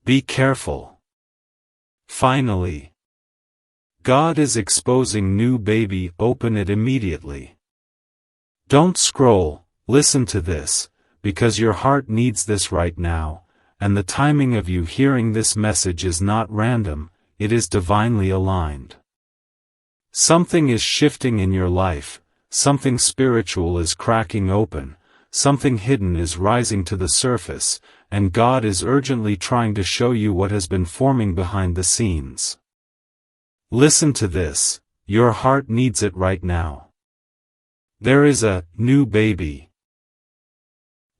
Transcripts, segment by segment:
Be careful. Finally, God is exposing new baby. Open it immediately. Don't scroll, listen to this, because your heart needs this right now, and the timing of you hearing this message is not random, it is divinely aligned. Something is shifting in your life, something spiritual is cracking open, something hidden is rising to the surface, and God is urgently trying to show you what has been forming behind the scenes. Listen to this, your heart needs it right now. There is a new baby.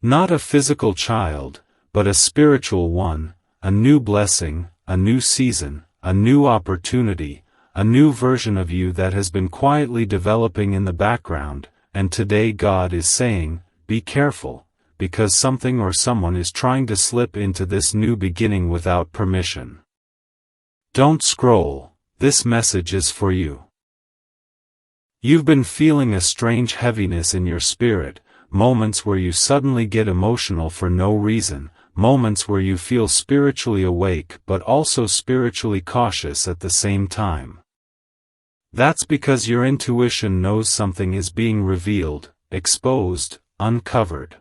Not a physical child, but a spiritual one, a new blessing, a new season, a new opportunity, a new version of you that has been quietly developing in the background, and today God is saying, be careful, because something or someone is trying to slip into this new beginning without permission. Don't scroll, this message is for you. You've been feeling a strange heaviness in your spirit, moments where you suddenly get emotional for no reason, moments where you feel spiritually awake but also spiritually cautious at the same time. That's because your intuition knows something is being revealed, exposed, uncovered.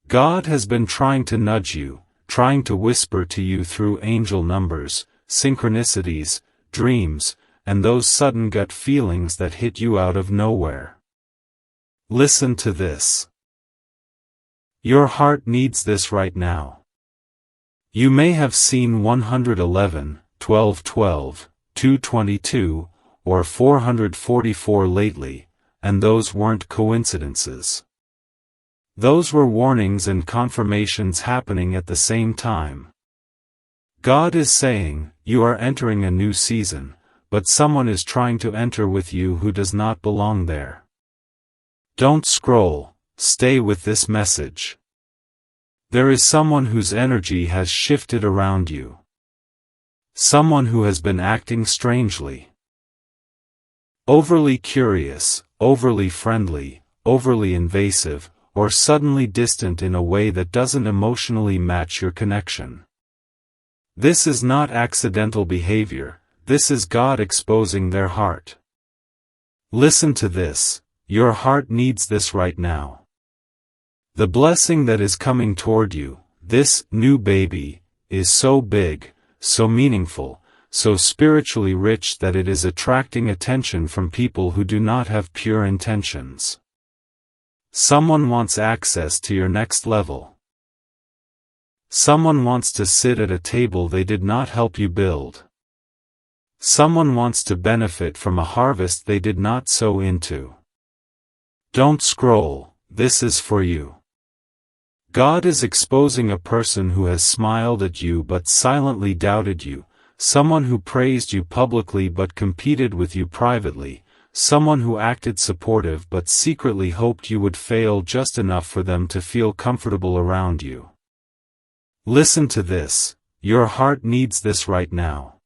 God has been trying to nudge you, trying to whisper to you through angel numbers, synchronicities, dreams, and those sudden gut feelings that hit you out of nowhere. Listen to this. Your heart needs this right now. You may have seen 111, 1212, 222, or 444 lately, and those weren't coincidences. Those were warnings and confirmations happening at the same time. God is saying, you are entering a new season, but someone is trying to enter with you who does not belong there. Don't scroll, stay with this message. There is someone whose energy has shifted around you. Someone who has been acting strangely. Overly curious, overly friendly, overly invasive, or suddenly distant in a way that doesn't emotionally match your connection. This is not accidental behavior, this is God exposing their heart. Listen to this, your heart needs this right now. The blessing that is coming toward you, this new baby, is so big, so meaningful, so spiritually rich that it is attracting attention from people who do not have pure intentions. Someone wants access to your next level. Someone wants to sit at a table they did not help you build. Someone wants to benefit from a harvest they did not sow into. Don't scroll, this is for you. God is exposing a person who has smiled at you but silently doubted you, someone who praised you publicly but competed with you privately, someone who acted supportive but secretly hoped you would fail just enough for them to feel comfortable around you. Listen to this, your heart needs this right now.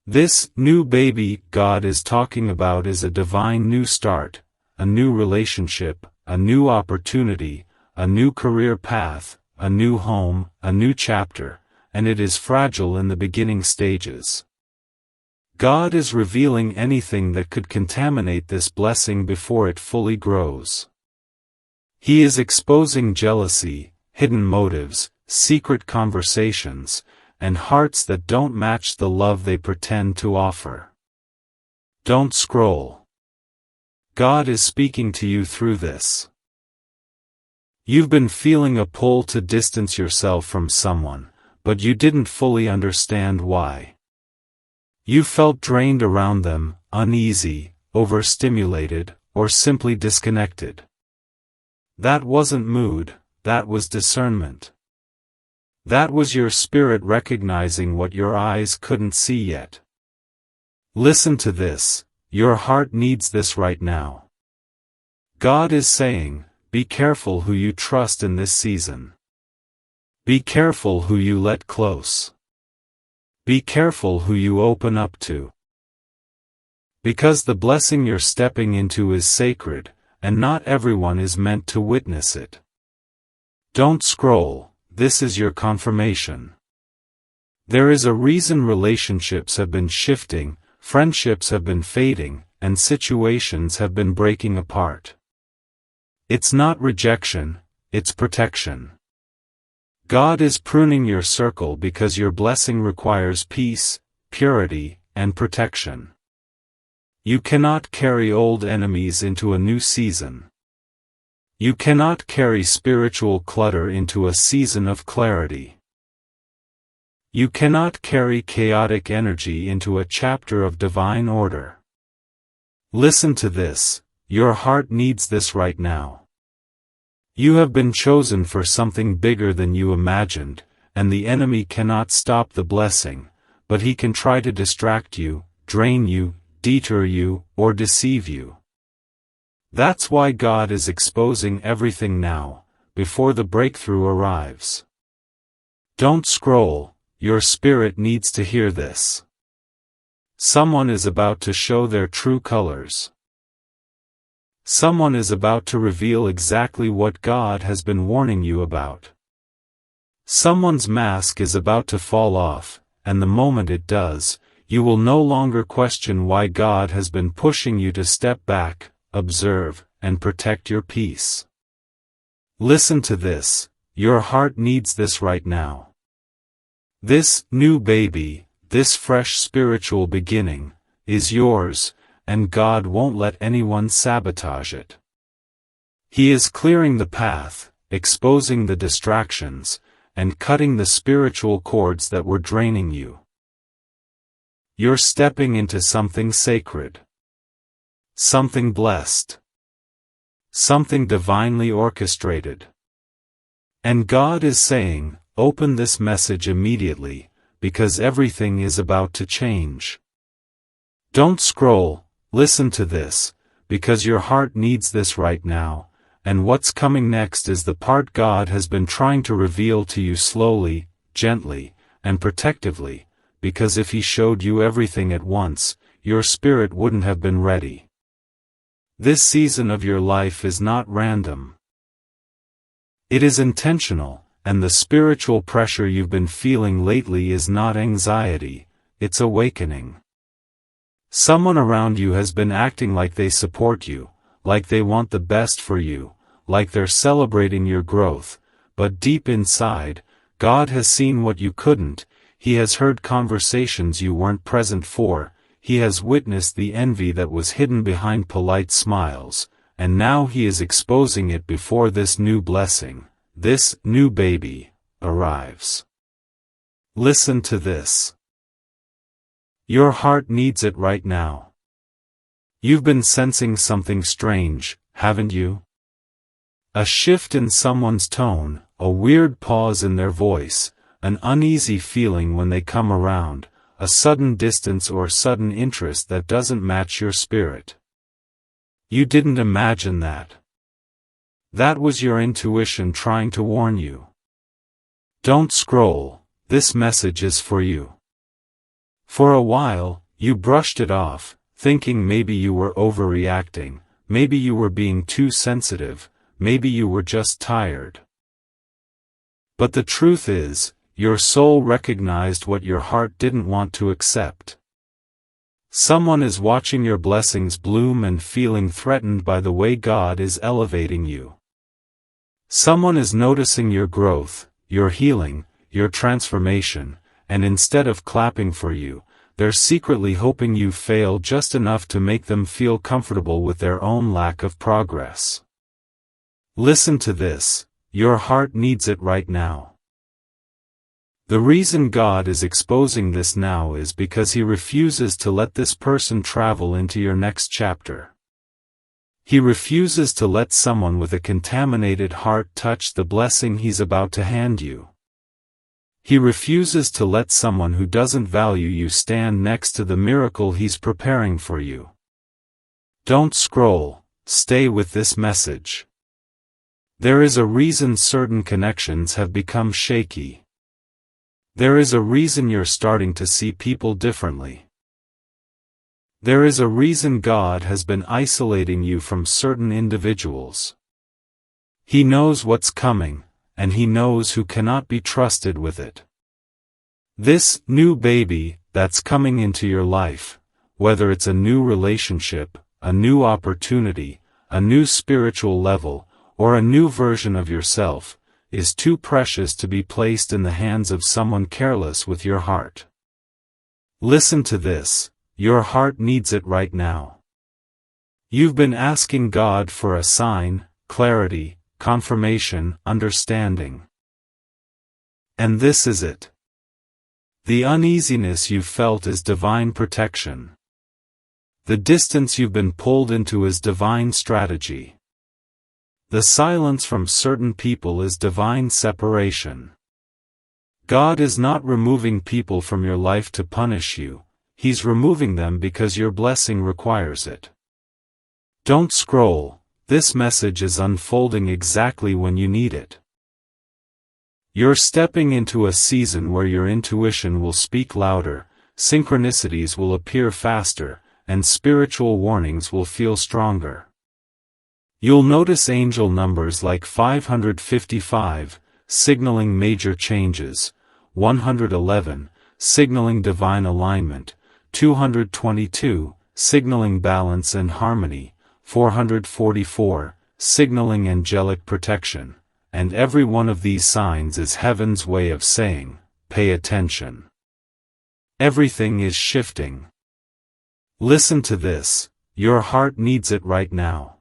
This new baby God is talking about is a divine new start, a new relationship, a new opportunity, a new career path, a new home, a new chapter, and it is fragile in the beginning stages. God is revealing anything that could contaminate this blessing before it fully grows. He is exposing jealousy, hidden motives, secret conversations, and hearts that don't match the love they pretend to offer. Don't scroll. God is speaking to you through this. You've been feeling a pull to distance yourself from someone, but you didn't fully understand why. You felt drained around them, uneasy, overstimulated, or simply disconnected. That wasn't mood, that was discernment. That was your spirit recognizing what your eyes couldn't see yet. Listen to this, your heart needs this right now. God is saying, be careful who you trust in this season. Be careful who you let close. Be careful who you open up to. Because the blessing you're stepping into is sacred, and not everyone is meant to witness it. Don't scroll, this is your confirmation. There is a reason relationships have been shifting, friendships have been fading, and situations have been breaking apart. It's not rejection, it's protection. God is pruning your circle because your blessing requires peace, purity, and protection. You cannot carry old enemies into a new season. You cannot carry spiritual clutter into a season of clarity. You cannot carry chaotic energy into a chapter of divine order. Listen to this, your heart needs this right now. You have been chosen for something bigger than you imagined, and the enemy cannot stop the blessing, but he can try to distract you, drain you, deter you, or deceive you. That's why God is exposing everything now, before the breakthrough arrives. Don't scroll, your spirit needs to hear this. Someone is about to show their true colors. Someone is about to reveal exactly what God has been warning you about. Someone's mask is about to fall off, and the moment it does, you will no longer question why God has been pushing you to step back, observe, and protect your peace. Listen to this, your heart needs this right now. This new baby, this fresh spiritual beginning, is yours, and God won't let anyone sabotage it. He is clearing the path, exposing the distractions, and cutting the spiritual cords that were draining you. You're stepping into something sacred. Something blessed. Something divinely orchestrated. And God is saying, open this message immediately, because everything is about to change. Don't scroll, listen to this, because your heart needs this right now, and what's coming next is the part God has been trying to reveal to you slowly, gently, and protectively, because if He showed you everything at once, your spirit wouldn't have been ready. This season of your life is not random. It is intentional, and the spiritual pressure you've been feeling lately is not anxiety, it's awakening. Someone around you has been acting like they support you, like they want the best for you, like they're celebrating your growth, but deep inside, God has seen what you couldn't, He has heard conversations you weren't present for, He has witnessed the envy that was hidden behind polite smiles, and now He is exposing it before this new blessing, this new baby, arrives. Listen to this. Your heart needs it right now. You've been sensing something strange, haven't you? A shift in someone's tone, a weird pause in their voice, an uneasy feeling when they come around, a sudden distance or sudden interest that doesn't match your spirit. You didn't imagine that. That was your intuition trying to warn you. Don't scroll, this message is for you. For a while, you brushed it off, thinking maybe you were overreacting, maybe you were being too sensitive, maybe you were just tired. But the truth is, your soul recognized what your heart didn't want to accept. Someone is watching your blessings bloom and feeling threatened by the way God is elevating you. Someone is noticing your growth, your healing, your transformation, and instead of clapping for you, they're secretly hoping you fail just enough to make them feel comfortable with their own lack of progress. Listen to this, your heart needs it right now. The reason God is exposing this now is because He refuses to let this person travel into your next chapter. He refuses to let someone with a contaminated heart touch the blessing He's about to hand you. He refuses to let someone who doesn't value you stand next to the miracle He's preparing for you. Don't scroll, stay with this message. There is a reason certain connections have become shaky. There is a reason you're starting to see people differently. There is a reason God has been isolating you from certain individuals. He knows what's coming, and He knows who cannot be trusted with it. This new baby that's coming into your life, whether it's a new relationship, a new opportunity, a new spiritual level, or a new version of yourself, is too precious to be placed in the hands of someone careless with your heart. Listen to this, your heart needs it right now. You've been asking God for a sign, clarity, confirmation, understanding. And this is it. The uneasiness you've felt is divine protection. The distance you've been pulled into is divine strategy. The silence from certain people is divine separation. God is not removing people from your life to punish you, He's removing them because your blessing requires it. Don't scroll, this message is unfolding exactly when you need it. You're stepping into a season where your intuition will speak louder, synchronicities will appear faster, and spiritual warnings will feel stronger. You'll notice angel numbers like 555, signaling major changes, 111, signaling divine alignment, 222, signaling balance and harmony, 444, signaling angelic protection, and every one of these signs is heaven's way of saying, pay attention. Everything is shifting. Listen to this, your heart needs it right now.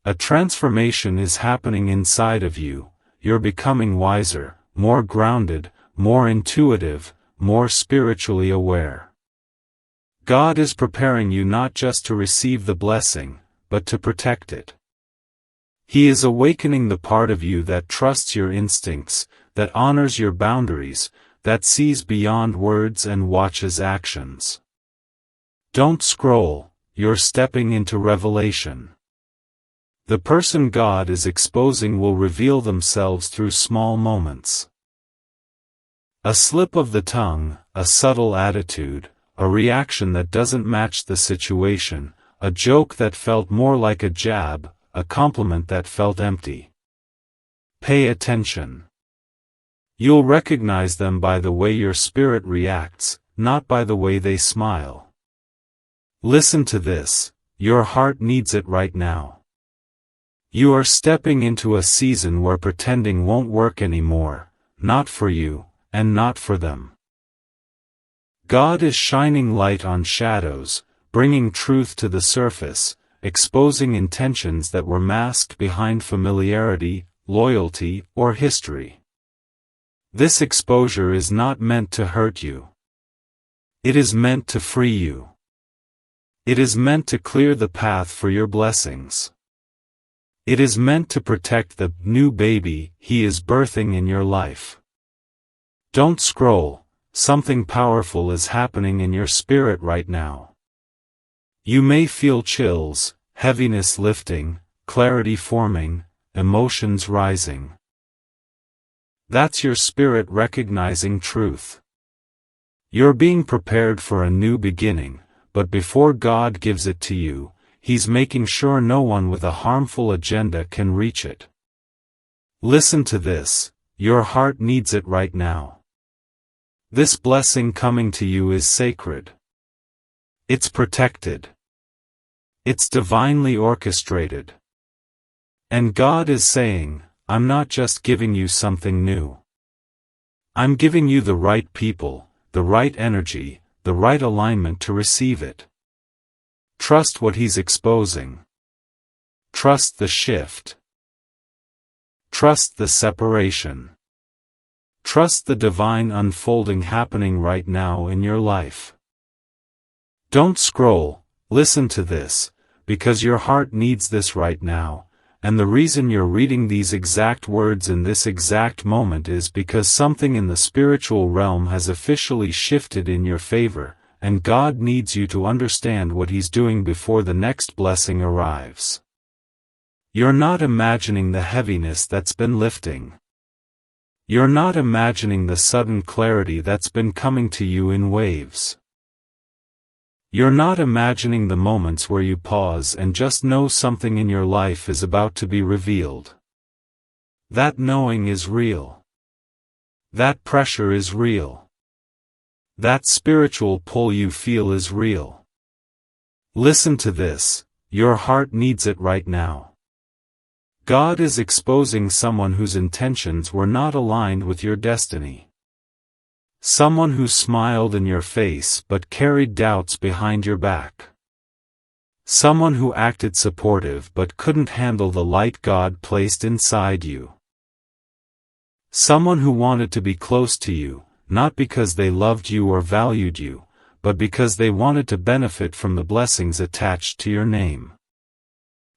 A transformation is happening inside of you, you're becoming wiser, more grounded, more intuitive, more spiritually aware. God is preparing you not just to receive the blessing, but to protect it. He is awakening the part of you that trusts your instincts, that honors your boundaries, that sees beyond words and watches actions. Don't scroll, you're stepping into revelation. The person God is exposing will reveal themselves through small moments. A slip of the tongue, a subtle attitude, a reaction that doesn't match the situation, a joke that felt more like a jab, a compliment that felt empty. Pay attention. You'll recognize them by the way your spirit reacts, not by the way they smile. Listen to this, your heart needs it right now. You are stepping into a season where pretending won't work anymore, not for you, and not for them. God is shining light on shadows, bringing truth to the surface, exposing intentions that were masked behind familiarity, loyalty, or history. This exposure is not meant to hurt you. It is meant to free you. It is meant to clear the path for your blessings. It is meant to protect the new baby He is birthing in your life. Don't scroll, something powerful is happening in your spirit right now. You may feel chills, heaviness lifting, clarity forming, emotions rising. That's your spirit recognizing truth. You're being prepared for a new beginning, but before God gives it to you, He's making sure no one with a harmful agenda can reach it. Listen to this, your heart needs it right now. This blessing coming to you is sacred. It's protected. It's divinely orchestrated. And God is saying, I'm not just giving you something new. I'm giving you the right people, the right energy, the right alignment to receive it. Trust what He's exposing. Trust the shift. Trust the separation. Trust the divine unfolding happening right now in your life. Don't scroll, listen to this, because your heart needs this right now, and the reason you're reading these exact words in this exact moment is because something in the spiritual realm has officially shifted in your favor, and God needs you to understand what He's doing before the next blessing arrives. You're not imagining the heaviness that's been lifting. You're not imagining the sudden clarity that's been coming to you in waves. You're not imagining the moments where you pause and just know something in your life is about to be revealed. That knowing is real. That pressure is real. That spiritual pull you feel is real. Listen to this, your heart needs it right now. God is exposing someone whose intentions were not aligned with your destiny. Someone who smiled in your face but carried doubts behind your back. Someone who acted supportive but couldn't handle the light God placed inside you. Someone who wanted to be close to you, not because they loved you or valued you, but because they wanted to benefit from the blessings attached to your name.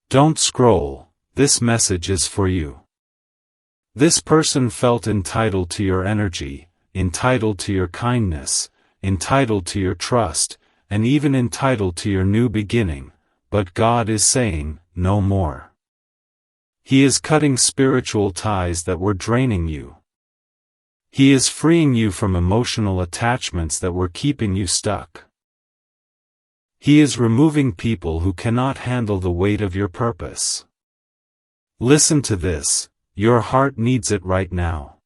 Don't scroll, this message is for you. This person felt entitled to your energy, entitled to your kindness, entitled to your trust, and even entitled to your new beginning, but God is saying, no more. He is cutting spiritual ties that were draining you. He is freeing you from emotional attachments that were keeping you stuck. He is removing people who cannot handle the weight of your purpose. Listen to this, your heart needs it right now.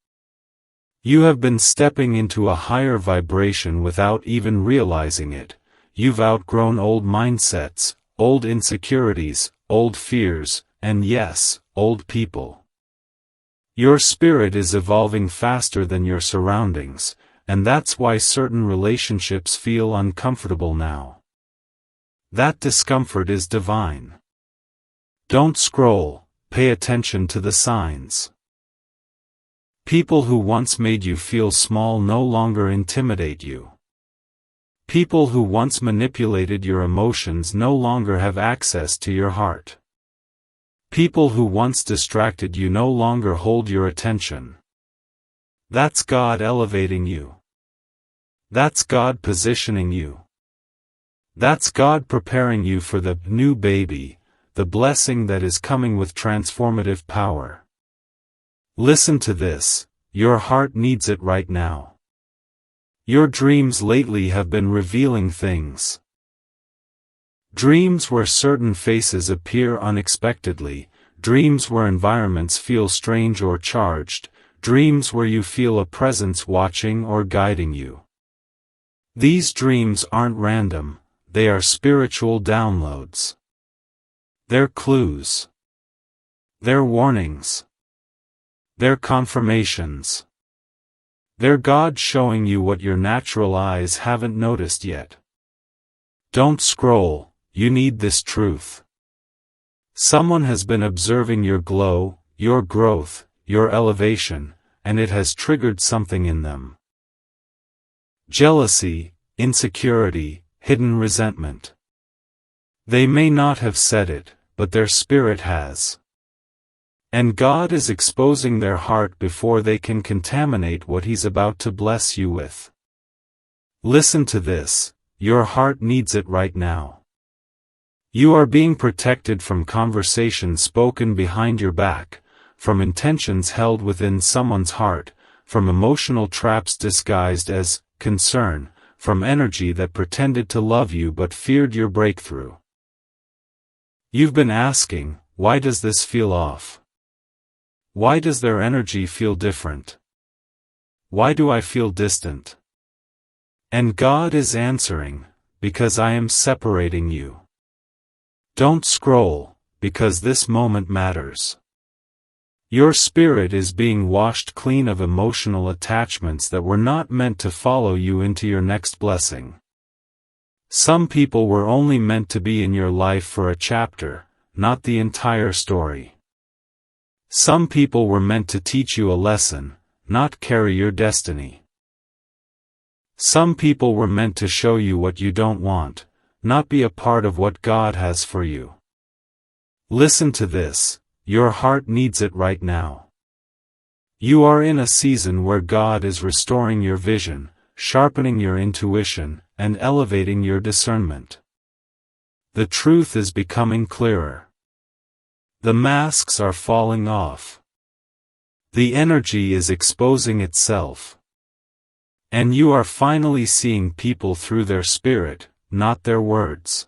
You have been stepping into a higher vibration without even realizing it. You've outgrown old mindsets, old insecurities, old fears, and yes, old people. Your spirit is evolving faster than your surroundings, and that's why certain relationships feel uncomfortable now. That discomfort is divine. Don't scroll, pay attention to the signs. People who once made you feel small no longer intimidate you. People who once manipulated your emotions no longer have access to your heart. People who once distracted you no longer hold your attention. That's God elevating you. That's God positioning you. That's God preparing you for the new baby, the blessing that is coming with transformative power. Listen to this, your heart needs it right now. Your dreams lately have been revealing things. Dreams where certain faces appear unexpectedly, dreams where environments feel strange or charged, dreams where you feel a presence watching or guiding you. These dreams aren't random, they are spiritual downloads. They're clues. They're warnings. They're confirmations. They're God showing you what your natural eyes haven't noticed yet. Don't scroll, you need this truth. Someone has been observing your glow, your growth, your elevation, and it has triggered something in them. Jealousy, insecurity, hidden resentment. They may not have said it, but their spirit has. And God is exposing their heart before they can contaminate what He's about to bless you with. Listen to this, your heart needs it right now. You are being protected from conversations spoken behind your back, from intentions held within someone's heart, from emotional traps disguised as concern, from energy that pretended to love you but feared your breakthrough. You've been asking, why does this feel off? Why does their energy feel different? Why do I feel distant? And God is answering, because I am separating you. Don't scroll, because this moment matters. Your spirit is being washed clean of emotional attachments that were not meant to follow you into your next blessing. Some people were only meant to be in your life for a chapter, not the entire story. Some people were meant to teach you a lesson, not carry your destiny. Some people were meant to show you what you don't want, not be a part of what God has for you. Listen to this, your heart needs it right now. You are in a season where God is restoring your vision, sharpening your intuition, and elevating your discernment. The truth is becoming clearer. The masks are falling off. The energy is exposing itself. And you are finally seeing people through their spirit, not their words.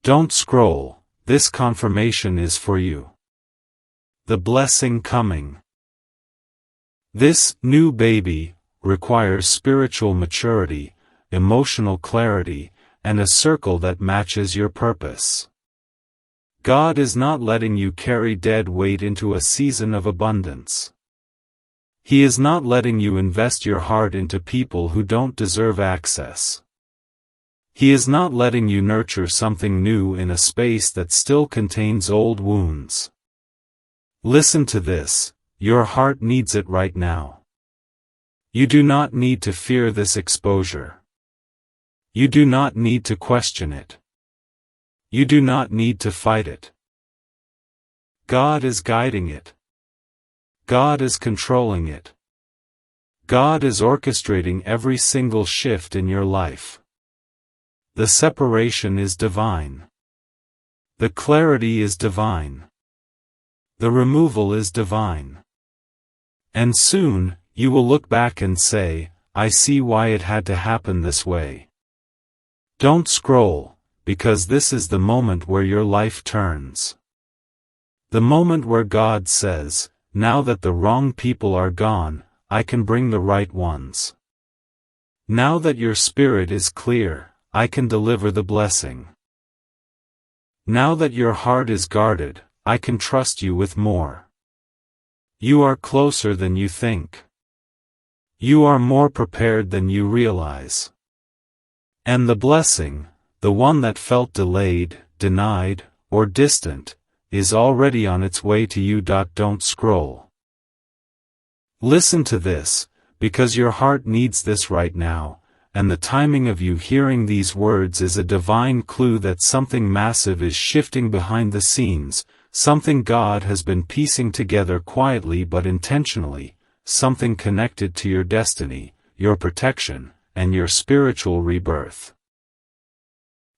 Don't scroll, this confirmation is for you. The blessing coming. This new baby requires spiritual maturity, emotional clarity, and a circle that matches your purpose. God is not letting you carry dead weight into a season of abundance. He is not letting you invest your heart into people who don't deserve access. He is not letting you nurture something new in a space that still contains old wounds. Listen to this, your heart needs it right now. You do not need to fear this exposure. You do not need to question it. You do not need to fight it. God is guiding it. God is controlling it. God is orchestrating every single shift in your life. The separation is divine. The clarity is divine. The removal is divine. And soon, you will look back and say, I see why it had to happen this way. Don't scroll, because this is the moment where your life turns. The moment where God says, now that the wrong people are gone, I can bring the right ones. Now that your spirit is clear, I can deliver the blessing. Now that your heart is guarded, I can trust you with more. You are closer than you think. You are more prepared than you realize. And the blessing, the one that felt delayed, denied, or distant, is already on its way to you. Don't scroll. Listen to this, because your heart needs this right now, and the timing of you hearing these words is a divine clue that something massive is shifting behind the scenes, something God has been piecing together quietly but intentionally, something connected to your destiny, your protection, and your spiritual rebirth.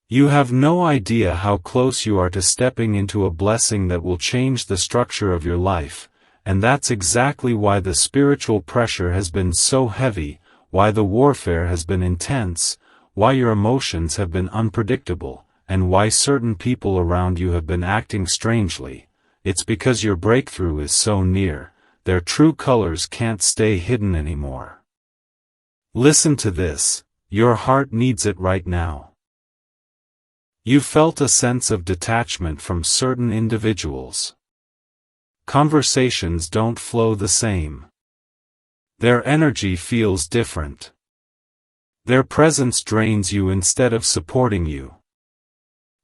You have no idea how close you are to stepping into a blessing that will change the structure of your life, and that's exactly why the spiritual pressure has been so heavy, why the warfare has been intense, why your emotions have been unpredictable, and why certain people around you have been acting strangely. It's because your breakthrough is so near, their true colors can't stay hidden anymore. Listen to this, your heart needs it right now. You felt a sense of detachment from certain individuals. Conversations don't flow the same. Their energy feels different. Their presence drains you instead of supporting you.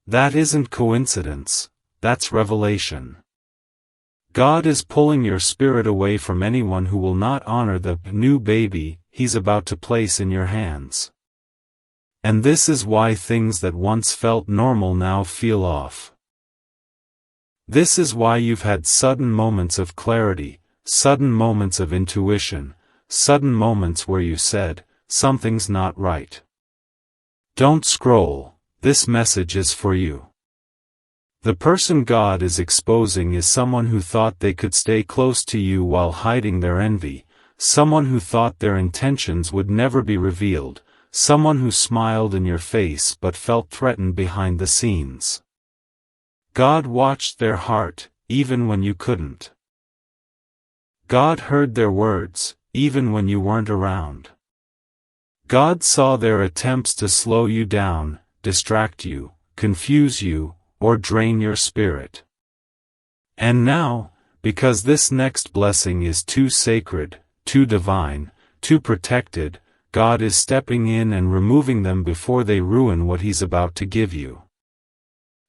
That isn't coincidence, that's revelation. God is pulling your spirit away from anyone who will not honor the new baby He's about to place in your hands. And this is why things that once felt normal now feel off. This is why you've had sudden moments of clarity, sudden moments of intuition, sudden moments where you said, something's not right. Don't scroll, this message is for you. The person God is exposing is someone who thought they could stay close to you while hiding their envy, someone who thought their intentions would never be revealed, someone who smiled in your face but felt threatened behind the scenes. God watched their heart, even when you couldn't. God heard their words, even when you weren't around. God saw their attempts to slow you down, distract you, confuse you, or drain your spirit. And now, because this next blessing is too sacred, too divine, too protected, God is stepping in and removing them before they ruin what He's about to give you.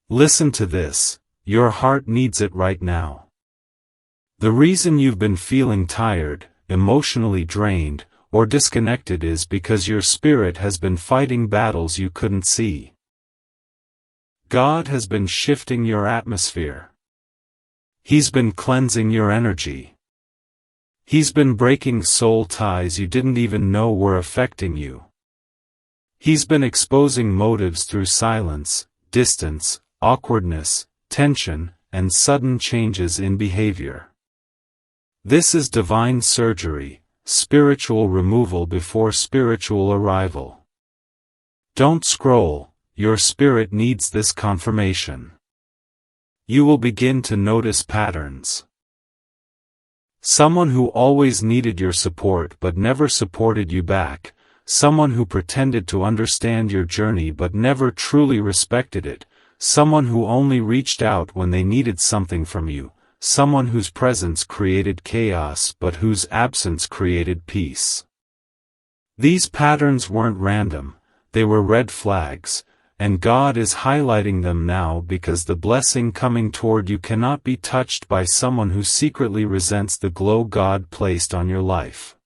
Listen to this, your heart needs it right now. The reason you've been feeling tired, emotionally drained, or disconnected is because your spirit has been fighting battles you couldn't see. God has been shifting your atmosphere. He's been cleansing your energy. He's been breaking soul ties you didn't even know were affecting you. He's been exposing motives through silence, distance, awkwardness, tension, and sudden changes in behavior. This is divine surgery, spiritual removal before spiritual arrival. Don't scroll, your spirit needs this confirmation. You will begin to notice patterns. Someone who always needed your support but never supported you back, someone who pretended to understand your journey but never truly respected it, someone who only reached out when they needed something from you, someone whose presence created chaos but whose absence created peace. These patterns weren't random, they were red flags, and God is highlighting them now because the blessing coming toward you cannot be touched by someone who secretly resents the glow God placed on your life.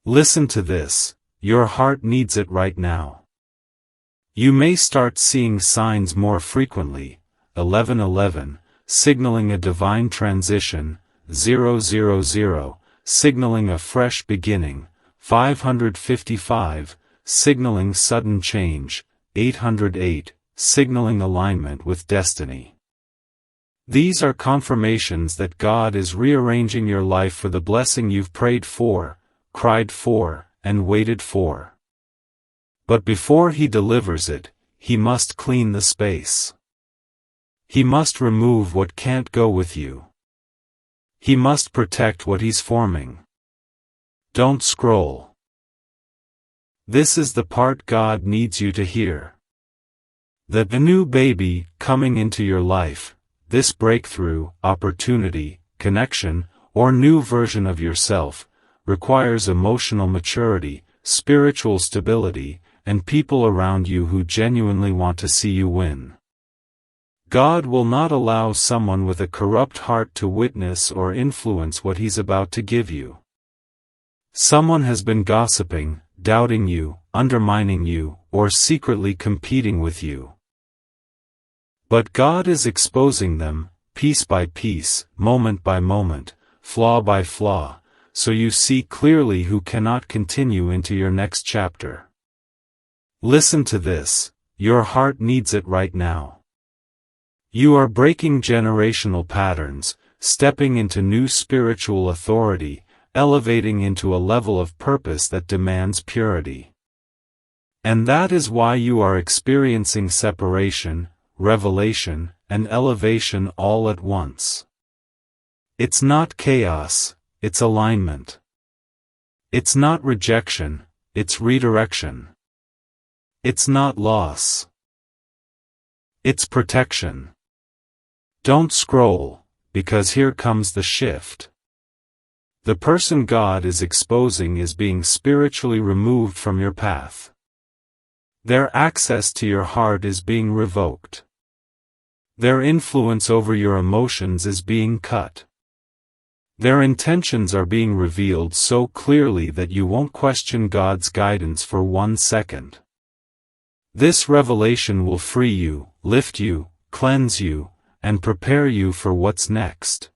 Listen to this, your heart needs it right now. You may start seeing signs more frequently, 1111, signaling a divine transition, 000, signaling a fresh beginning, 555, signaling sudden change, 808, signaling alignment with destiny. These are confirmations that God is rearranging your life for the blessing you've prayed for, cried for, and waited for. But before He delivers it, He must clean the space. He must remove what can't go with you. He must protect what He's forming. Don't scroll. This is the part God needs you to hear. That a new baby coming into your life, this breakthrough, opportunity, connection, or new version of yourself, requires emotional maturity, spiritual stability, and people around you who genuinely want to see you win. God will not allow someone with a corrupt heart to witness or influence what He's about to give you. Someone has been gossiping, doubting you, undermining you, or secretly competing with you. But God is exposing them, piece by piece, moment by moment, flaw by flaw, so you see clearly who cannot continue into your next chapter. Listen to this, your heart needs it right now. You are breaking generational patterns, stepping into new spiritual authority, elevating into a level of purpose that demands purity. And that is why you are experiencing separation, revelation, and elevation all at once. It's not chaos, it's alignment. It's not rejection, it's redirection. It's not loss. It's protection. Don't scroll, because here comes the shift. The person God is exposing is being spiritually removed from your path. Their access to your heart is being revoked. Their influence over your emotions is being cut. Their intentions are being revealed so clearly that you won't question God's guidance for 1 second. This revelation will free you, lift you, cleanse you, and prepare you for what's next.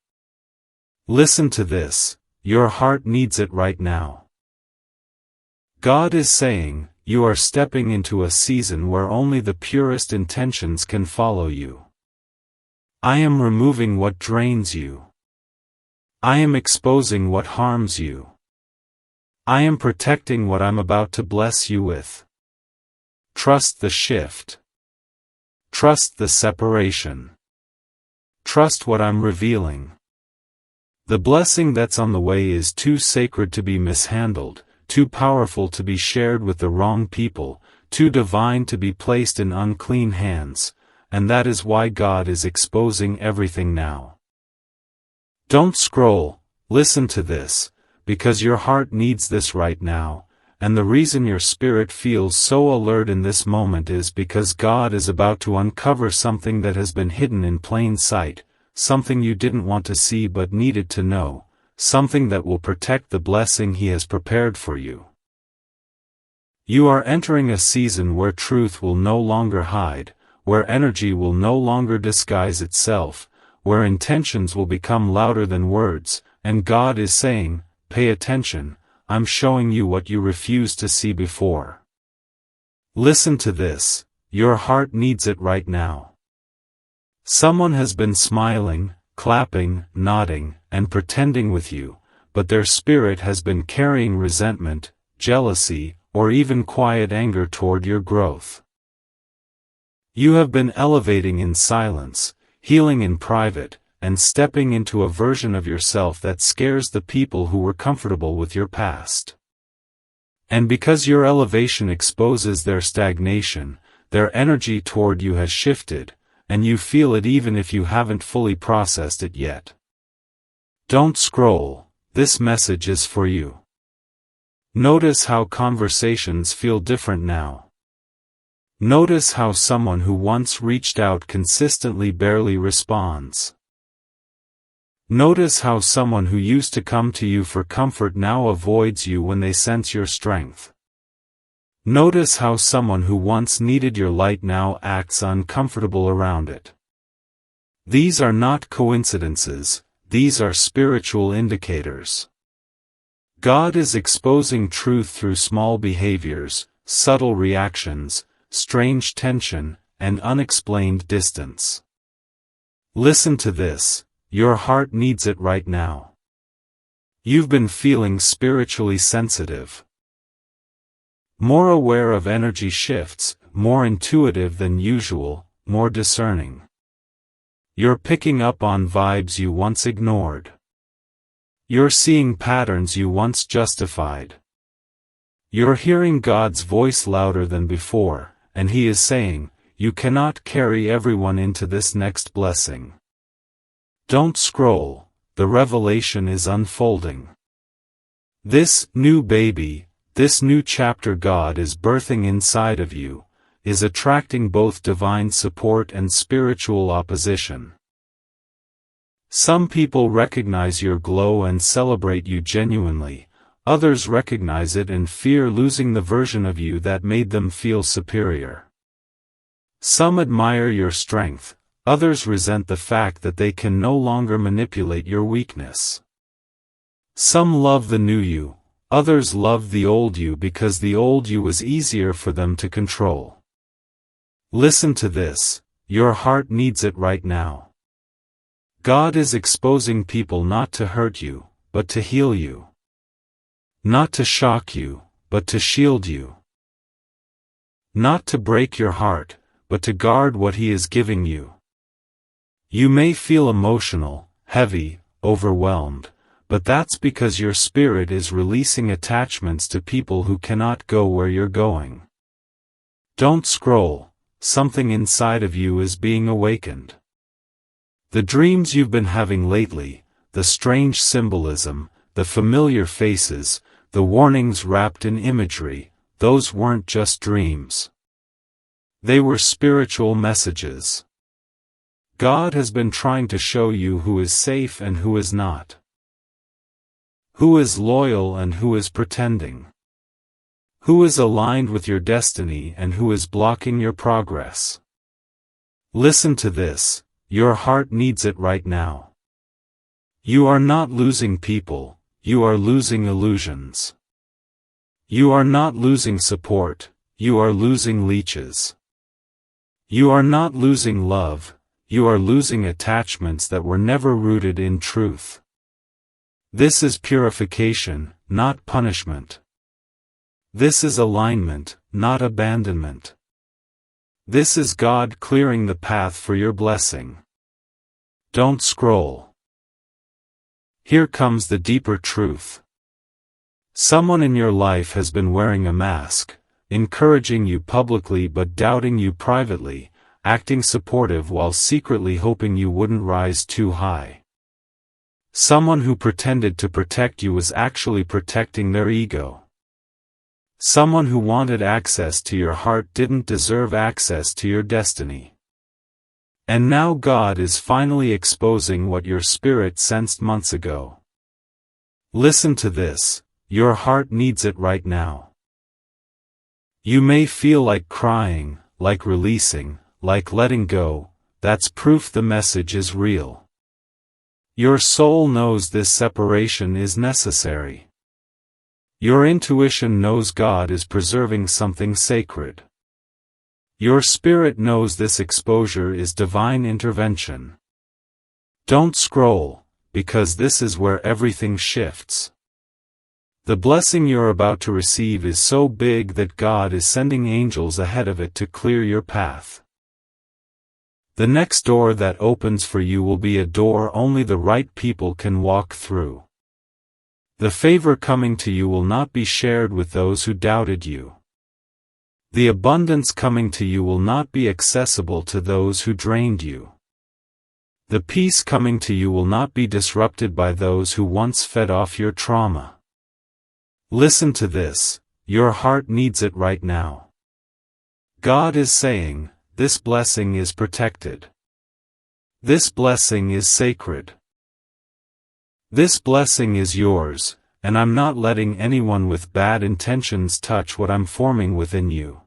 Listen to this. Your heart needs it right now. God is saying, you are stepping into a season where only the purest intentions can follow you. I am removing what drains you. I am exposing what harms you. I am protecting what I'm about to bless you with. Trust the shift. Trust the separation. Trust what I'm revealing. The blessing that's on the way is too sacred to be mishandled, too powerful to be shared with the wrong people, too divine to be placed in unclean hands, and that is why God is exposing everything now. Don't scroll, listen to this, because your heart needs this right now, and the reason your spirit feels so alert in this moment is because God is about to uncover something that has been hidden in plain sight, something you didn't want to see but needed to know, something that will protect the blessing He has prepared for you. You are entering a season where truth will no longer hide, where energy will no longer disguise itself, where intentions will become louder than words, and God is saying, pay attention, I'm showing you what you refused to see before. Listen to this, your heart needs it right now. Someone has been smiling, clapping, nodding, and pretending with you, but their spirit has been carrying resentment, jealousy, or even quiet anger toward your growth. You have been elevating in silence, healing in private, and stepping into a version of yourself that scares the people who were comfortable with your past. And because your elevation exposes their stagnation, their energy toward you has shifted, and you feel it even if you haven't fully processed it yet. Don't scroll, this message is for you. Notice how conversations feel different now. Notice how someone who once reached out consistently barely responds. Notice how someone who used to come to you for comfort now avoids you when they sense your strength. Notice how someone who once needed your light now acts uncomfortable around it. These are not coincidences, these are spiritual indicators. God is exposing truth through small behaviors, subtle reactions, strange tension, and unexplained distance. Listen to this. Your heart needs it right now. You've been feeling spiritually sensitive. More aware of energy shifts, more intuitive than usual, more discerning. You're picking up on vibes you once ignored. You're seeing patterns you once justified. You're hearing God's voice louder than before, and He is saying, you cannot carry everyone into this next blessing. Don't scroll, the revelation is unfolding. This new baby, this new chapter God is birthing inside of you, is attracting both divine support and spiritual opposition. Some people recognize your glow and celebrate you genuinely, others recognize it and fear losing the version of you that made them feel superior. Some admire your strength, others resent the fact that they can no longer manipulate your weakness. Some love the new you, others love the old you because the old you was easier for them to control. Listen to this, your heart needs it right now. God is exposing people not to hurt you, but to heal you. Not to shock you, but to shield you. Not to break your heart, but to guard what He is giving you. You may feel emotional, heavy, overwhelmed, but that's because your spirit is releasing attachments to people who cannot go where you're going. Don't scroll, something inside of you is being awakened. The dreams you've been having lately, the strange symbolism, the familiar faces, the warnings wrapped in imagery, those weren't just dreams. They were spiritual messages. God has been trying to show you who is safe and who is not. Who is loyal and who is pretending. Who is aligned with your destiny and who is blocking your progress. Listen to this, your heart needs it right now. You are not losing people, you are losing illusions. You are not losing support, you are losing leeches. You are not losing love, you are losing attachments that were never rooted in truth. This is purification, not punishment. This is alignment, not abandonment. This is God clearing the path for your blessing. Don't scroll. Here comes the deeper truth. Someone in your life has been wearing a mask, encouraging you publicly but doubting you privately, acting supportive while secretly hoping you wouldn't rise too high. Someone who pretended to protect you was actually protecting their ego. Someone who wanted access to your heart didn't deserve access to your destiny. And now God is finally exposing what your spirit sensed months ago. Listen to this, your heart needs it right now. You may feel like crying, like releasing, like letting go, that's proof the message is real. Your soul knows this separation is necessary. Your intuition knows God is preserving something sacred. Your spirit knows this exposure is divine intervention. Don't scroll, because this is where everything shifts. The blessing you're about to receive is so big that God is sending angels ahead of it to clear your path. The next door that opens for you will be a door only the right people can walk through. The favor coming to you will not be shared with those who doubted you. The abundance coming to you will not be accessible to those who drained you. The peace coming to you will not be disrupted by those who once fed off your trauma. Listen to this, your heart needs it right now. God is saying, this blessing is protected. This blessing is sacred. This blessing is yours, and I'm not letting anyone with bad intentions touch what I'm forming within you.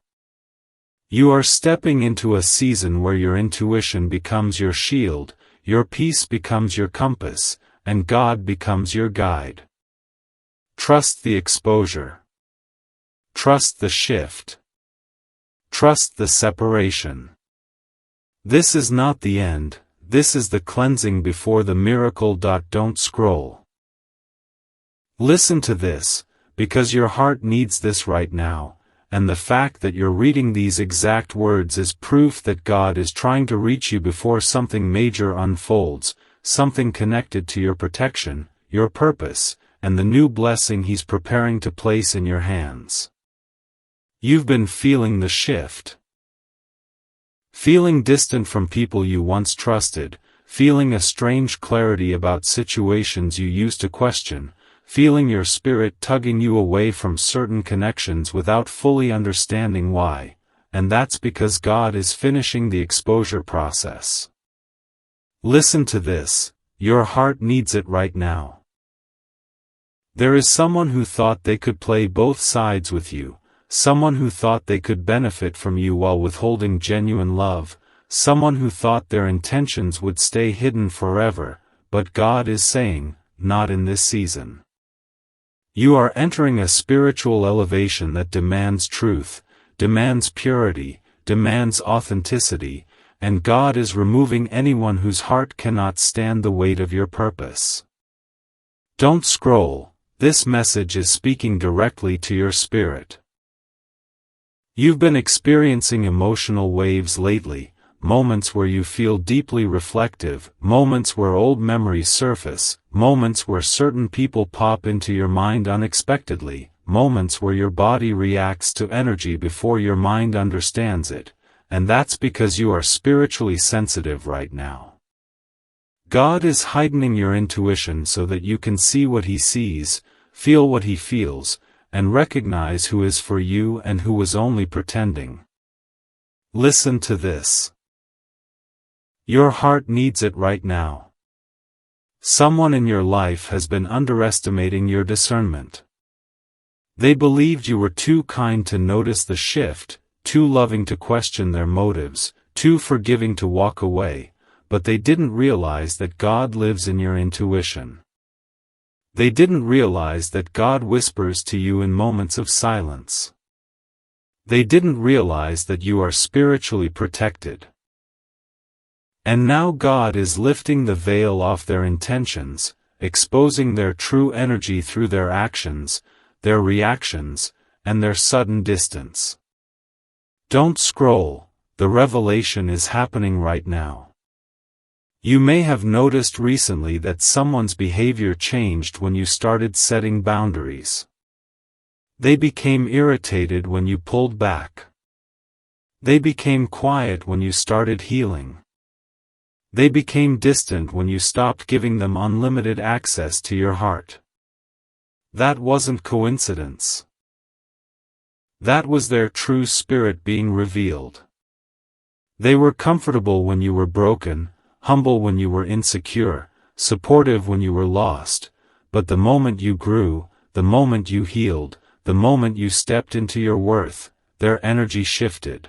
You are stepping into a season where your intuition becomes your shield, your peace becomes your compass, and God becomes your guide. Trust the exposure. Trust the shift. Trust the separation. This is not the end, this is the cleansing before the miracle. Don't scroll. Listen to this, because your heart needs this right now, and the fact that you're reading these exact words is proof that God is trying to reach you before something major unfolds, something connected to your protection, your purpose, and the new blessing He's preparing to place in your hands. You've been feeling the shift. Feeling distant from people you once trusted, feeling a strange clarity about situations you used to question, feeling your spirit tugging you away from certain connections without fully understanding why, and that's because God is finishing the exposure process. Listen to this, your heart needs it right now. There is someone who thought they could play both sides with you, someone who thought they could benefit from you while withholding genuine love, someone who thought their intentions would stay hidden forever, but God is saying, not in this season. You are entering a spiritual elevation that demands truth, demands purity, demands authenticity, and God is removing anyone whose heart cannot stand the weight of your purpose. Don't scroll, this message is speaking directly to your spirit. You've been experiencing emotional waves lately, moments where you feel deeply reflective, moments where old memories surface, moments where certain people pop into your mind unexpectedly, moments where your body reacts to energy before your mind understands it, and that's because you are spiritually sensitive right now. God is heightening your intuition so that you can see what He sees, feel what He feels, and recognize who is for you and who was only pretending. Listen to this. Your heart needs it right now. Someone in your life has been underestimating your discernment. They believed you were too kind to notice the shift, too loving to question their motives, too forgiving to walk away, but they didn't realize that God lives in your intuition. They didn't realize that God whispers to you in moments of silence. They didn't realize that you are spiritually protected. And now God is lifting the veil off their intentions, exposing their true energy through their actions, their reactions, and their sudden distance. Don't scroll, the revelation is happening right now. You may have noticed recently that someone's behavior changed when you started setting boundaries. They became irritated when you pulled back. They became quiet when you started healing. They became distant when you stopped giving them unlimited access to your heart. That wasn't coincidence. That was their true spirit being revealed. They were comfortable when you were broken, humble when you were insecure, supportive when you were lost, but the moment you grew, the moment you healed, the moment you stepped into your worth, their energy shifted.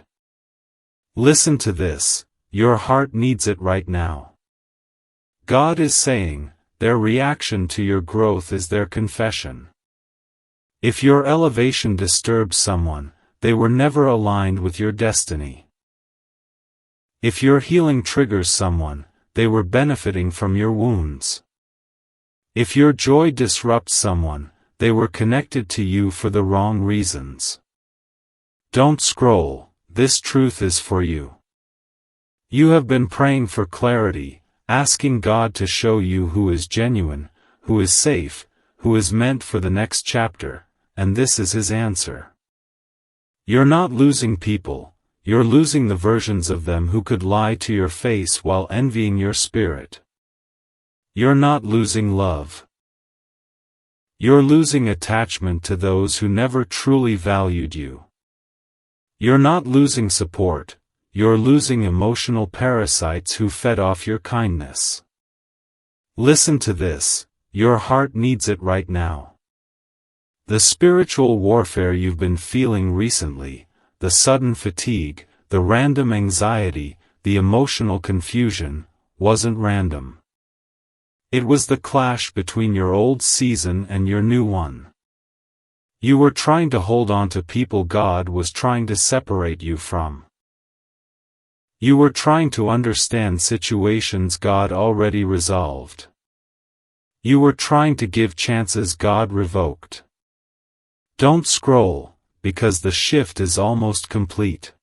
Listen to this, your heart needs it right now. God is saying, their reaction to your growth is their confession. If your elevation disturbs someone, they were never aligned with your destiny. If your healing triggers someone, they were benefiting from your wounds. If your joy disrupts someone, they were connected to you for the wrong reasons. Don't scroll, this truth is for you. You have been praying for clarity, asking God to show you who is genuine, who is safe, who is meant for the next chapter, and this is His answer. You're not losing people, you're losing the versions of them who could lie to your face while envying your spirit. You're not losing love. You're losing attachment to those who never truly valued you. You're not losing support, you're losing emotional parasites who fed off your kindness. Listen to this, your heart needs it right now. The spiritual warfare you've been feeling recently, the sudden fatigue, the random anxiety, the emotional confusion, wasn't random. It was the clash between your old season and your new one. You were trying to hold on to people God was trying to separate you from. You were trying to understand situations God already resolved. You were trying to give chances God revoked. Don't scroll, because the shift is almost complete.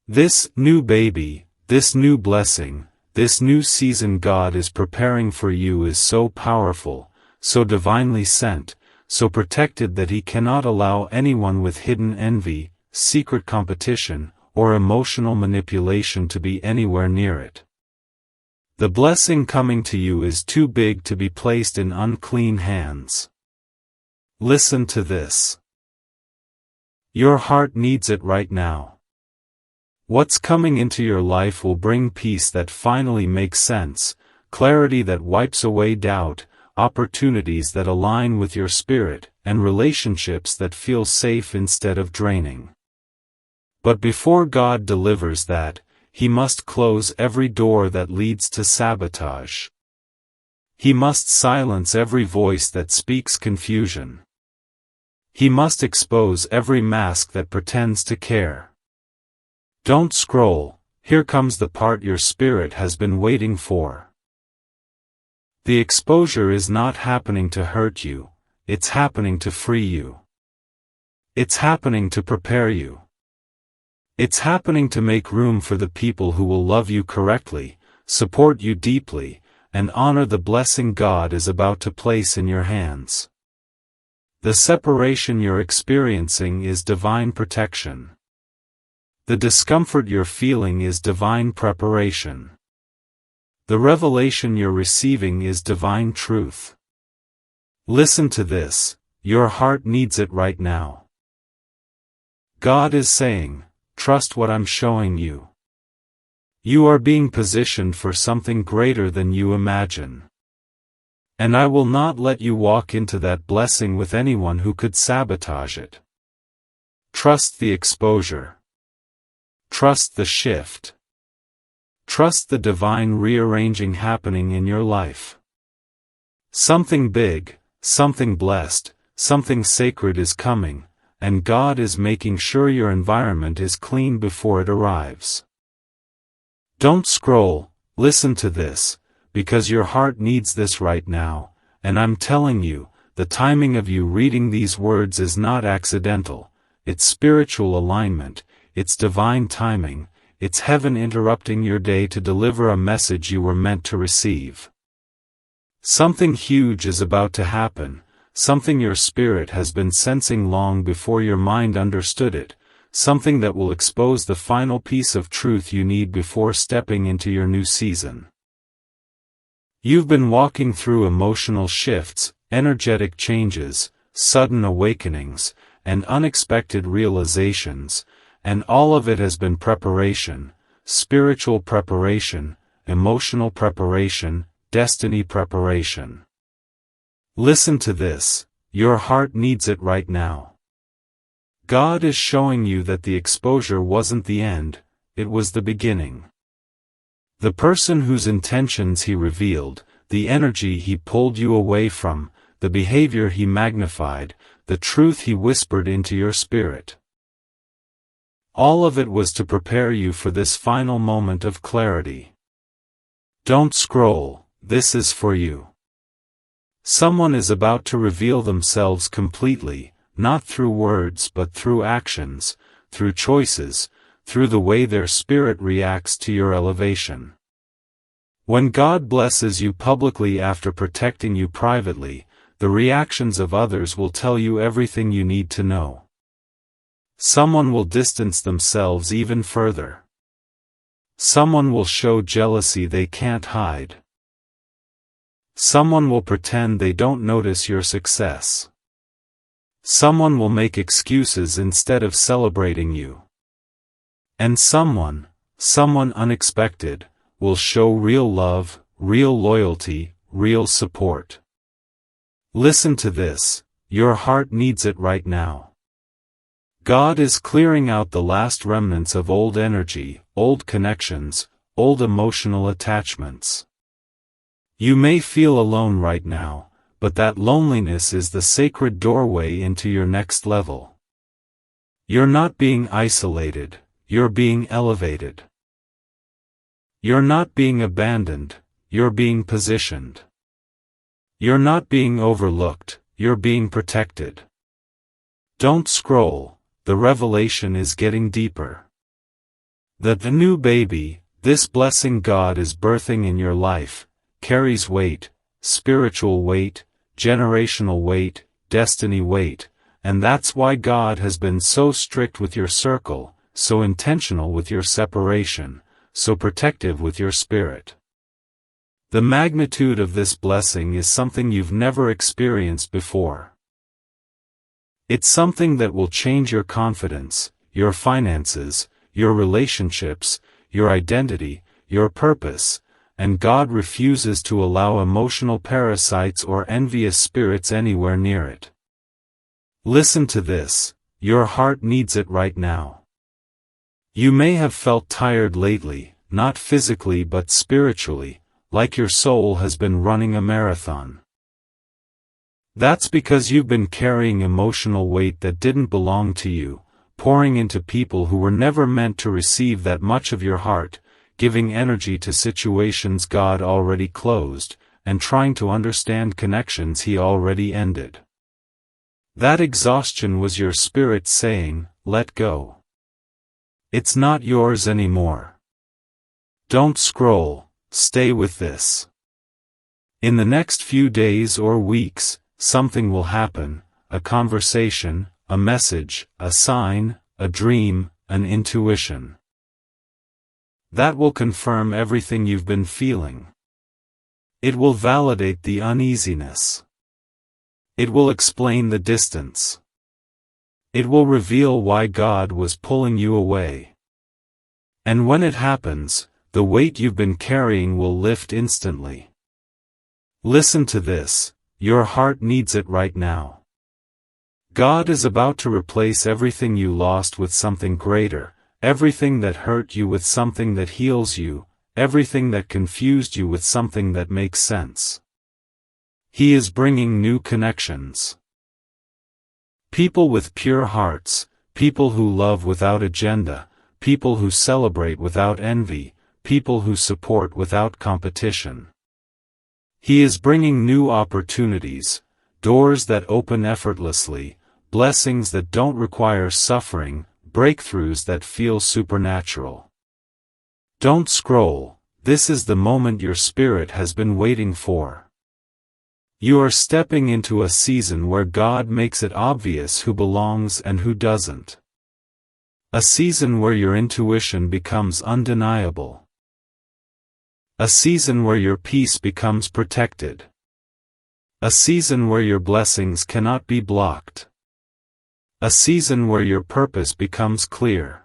This new baby, this new blessing, this new season God is preparing for you is so powerful, so divinely sent, so protected that He cannot allow anyone with hidden envy, secret competition, or emotional manipulation to be anywhere near it. The blessing coming to you is too big to be placed in unclean hands. Listen to this. Your heart needs it right now. What's coming into your life will bring peace that finally makes sense, clarity that wipes away doubt, opportunities that align with your spirit, and relationships that feel safe instead of draining. But before God delivers that, He must close every door that leads to sabotage. He must silence every voice that speaks confusion. He must expose every mask that pretends to care. Don't scroll, here comes the part your spirit has been waiting for. The exposure is not happening to hurt you, it's happening to free you. It's happening to prepare you. It's happening to make room for the people who will love you correctly, support you deeply, and honor the blessing God is about to place in your hands. The separation you're experiencing is divine protection. The discomfort you're feeling is divine preparation. The revelation you're receiving is divine truth. Listen to this, your heart needs it right now. God is saying, trust what I'm showing you. You are being positioned for something greater than you imagine. And I will not let you walk into that blessing with anyone who could sabotage it. Trust the exposure. Trust the shift. Trust the divine rearranging happening in your life. Something big, something blessed, something sacred is coming, and God is making sure your environment is clean before it arrives. Don't scroll, listen to this, because your heart needs this right now, and I'm telling you, the timing of you reading these words is not accidental, it's spiritual alignment, it's divine timing, it's heaven interrupting your day to deliver a message you were meant to receive. Something huge is about to happen, something your spirit has been sensing long before your mind understood it, something that will expose the final piece of truth you need before stepping into your new season. You've been walking through emotional shifts, energetic changes, sudden awakenings, and unexpected realizations, and all of it has been preparation, spiritual preparation, emotional preparation, destiny preparation. Listen to this, your heart needs it right now. God is showing you that the exposure wasn't the end, it was the beginning. The person whose intentions He revealed, the energy He pulled you away from, the behavior He magnified, the truth He whispered into your spirit. All of it was to prepare you for this final moment of clarity. Don't scroll, this is for you. Someone is about to reveal themselves completely, not through words but through actions, through choices, through the way their spirit reacts to your elevation. When God blesses you publicly after protecting you privately, the reactions of others will tell you everything you need to know. Someone will distance themselves even further. Someone will show jealousy they can't hide. Someone will pretend they don't notice your success. Someone will make excuses instead of celebrating you. And someone unexpected, will show real love, real loyalty, real support. Listen to this, your heart needs it right now. God is clearing out the last remnants of old energy, old connections, old emotional attachments. You may feel alone right now, but that loneliness is the sacred doorway into your next level. You're not being isolated, you're being elevated. You're not being abandoned, you're being positioned. You're not being overlooked, you're being protected. Don't scroll, the revelation is getting deeper. The new baby, this blessing God is birthing in your life, carries weight, spiritual weight, generational weight, destiny weight, and that's why God has been so strict with your circle, so intentional with your separation, so protective with your spirit. The magnitude of this blessing is something you've never experienced before. It's something that will change your confidence, your finances, your relationships, your identity, your purpose, and God refuses to allow emotional parasites or envious spirits anywhere near it. Listen to this, your heart needs it right now. You may have felt tired lately, not physically but spiritually, like your soul has been running a marathon. That's because you've been carrying emotional weight that didn't belong to you, pouring into people who were never meant to receive that much of your heart, giving energy to situations God already closed, and trying to understand connections He already ended. That exhaustion was your spirit saying, let go. It's not yours anymore. Don't scroll, stay with this. In the next few days or weeks, something will happen, a conversation, a message, a sign, a dream, an intuition. That will confirm everything you've been feeling. It will validate the uneasiness. It will explain the distance. It will reveal why God was pulling you away. And when it happens, the weight you've been carrying will lift instantly. Listen to this, your heart needs it right now. God is about to replace everything you lost with something greater, everything that hurt you with something that heals you, everything that confused you with something that makes sense. He is bringing new connections. People with pure hearts, people who love without agenda, people who celebrate without envy, people who support without competition. He is bringing new opportunities, doors that open effortlessly, blessings that don't require suffering, breakthroughs that feel supernatural. Don't scroll, this is the moment your spirit has been waiting for. You are stepping into a season where God makes it obvious who belongs and who doesn't. A season where your intuition becomes undeniable. A season where your peace becomes protected. A season where your blessings cannot be blocked. A season where your purpose becomes clear.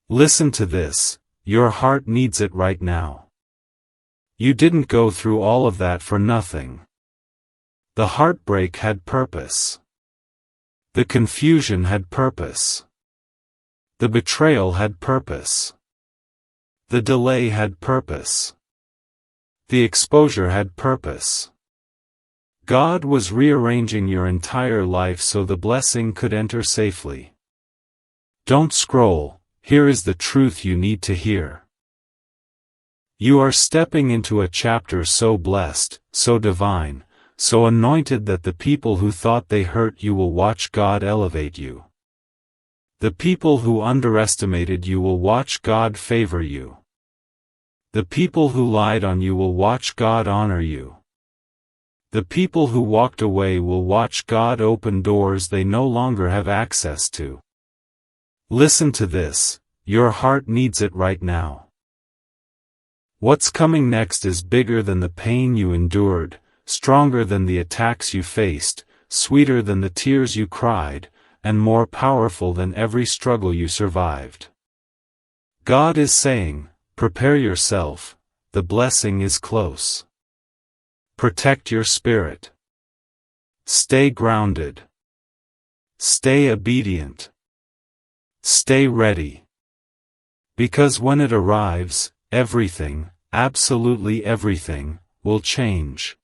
Listen to this, your heart needs it right now. You didn't go through all of that for nothing. The heartbreak had purpose. The confusion had purpose. The betrayal had purpose. The delay had purpose. The exposure had purpose. God was rearranging your entire life so the blessing could enter safely. Don't scroll, here is the truth you need to hear. You are stepping into a chapter so blessed, so divine, so anointed that the people who thought they hurt you will watch God elevate you. The people who underestimated you will watch God favor you. The people who lied on you will watch God honor you. The people who walked away will watch God open doors they no longer have access to. Listen to this, your heart needs it right now. What's coming next is bigger than the pain you endured, stronger than the attacks you faced, sweeter than the tears you cried, and more powerful than every struggle you survived. God is saying, prepare yourself, the blessing is close. Protect your spirit. Stay grounded. Stay obedient. Stay ready. Because when it arrives, everything, absolutely everything, will change.